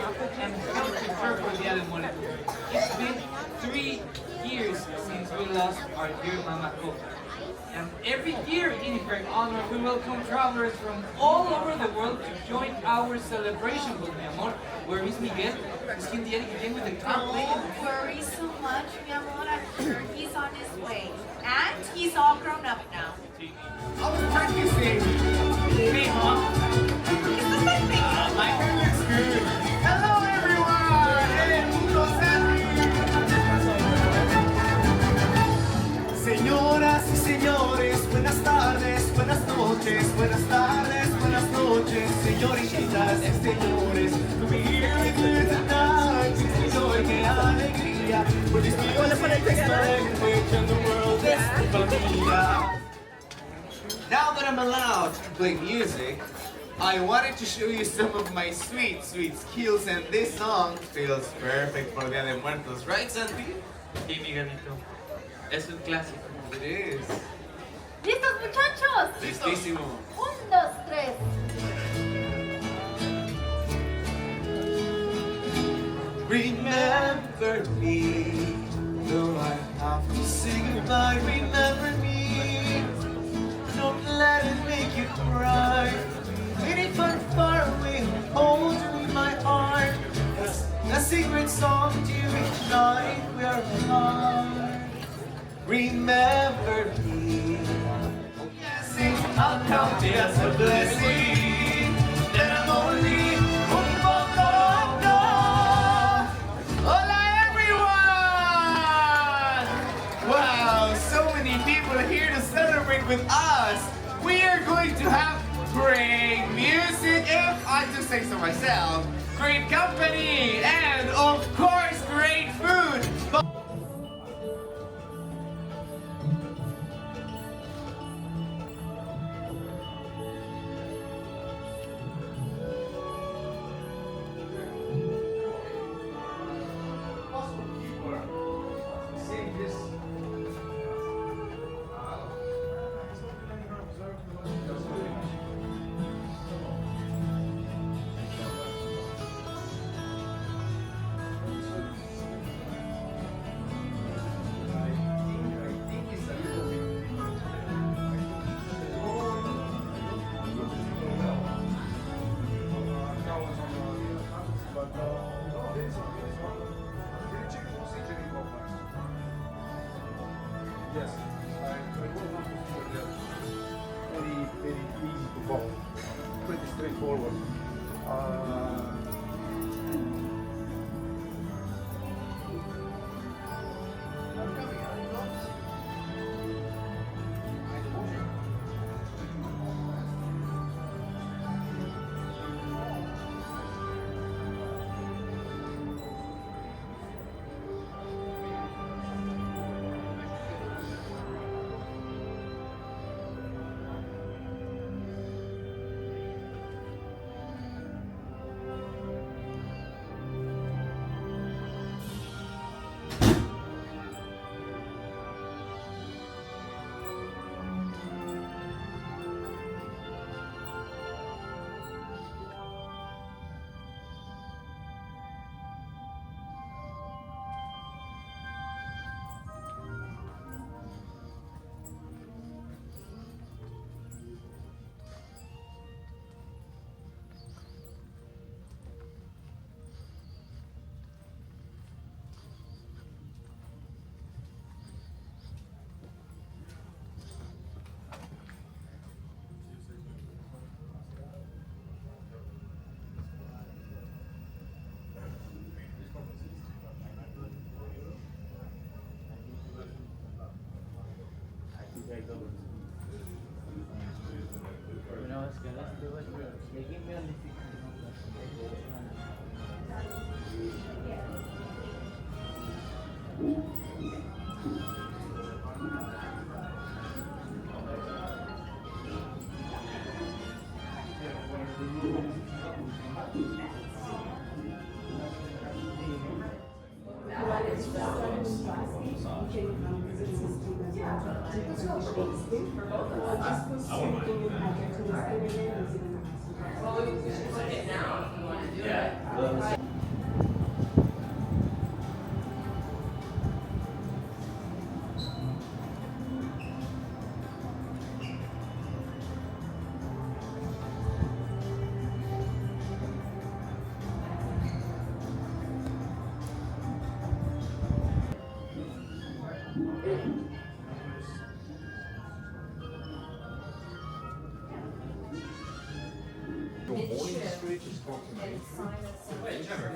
live and help prepare for Dia de Muertos. It's been 3 years since we lost our dear Mama Coco. And every year, in her honor, we welcome travelers from all over the world to join our celebration with mi amor. Where is Miguel? Is he the again with the drum playing? Don't worry so much, mi amor. I'm sure he's on his way. And he's all grown up now. I was practicing. Hey, Mom. My hair looks good. Hello, everyone. Hey, mundo Señoras y señores, buenas tardes, buenas noches, buenas tardes, buenas noches, señoritas y señores. To be here with you tonight, it's joy, qué alegría. For this music language and the world is familia. Now that I'm allowed to play music, I wanted to show you some of my sweet, sweet skills, and this song feels perfect for Dia de Muertos, right, Santi? Sí, Miguelito. Es un clásico. It is. ¿Listos, muchachos? Listísimo. 1, 2, 3. Remember me, though I have to say goodbye. Remember me, don't let it make you cry. Even if I'm far away, hold you in my heart. It's a secret song to each night we are apart. Remember me, blessing, I'll count it as a blessing. That I'm only un poco no. Hola everyone! Wow, so many people are here to celebrate with us. We are going to have great music, if I do say so myself, great company, and of course great food. Yes, I will not very, very easy to follow. Pretty straightforward. your morning stretch is complimentary. Wait, Trevor.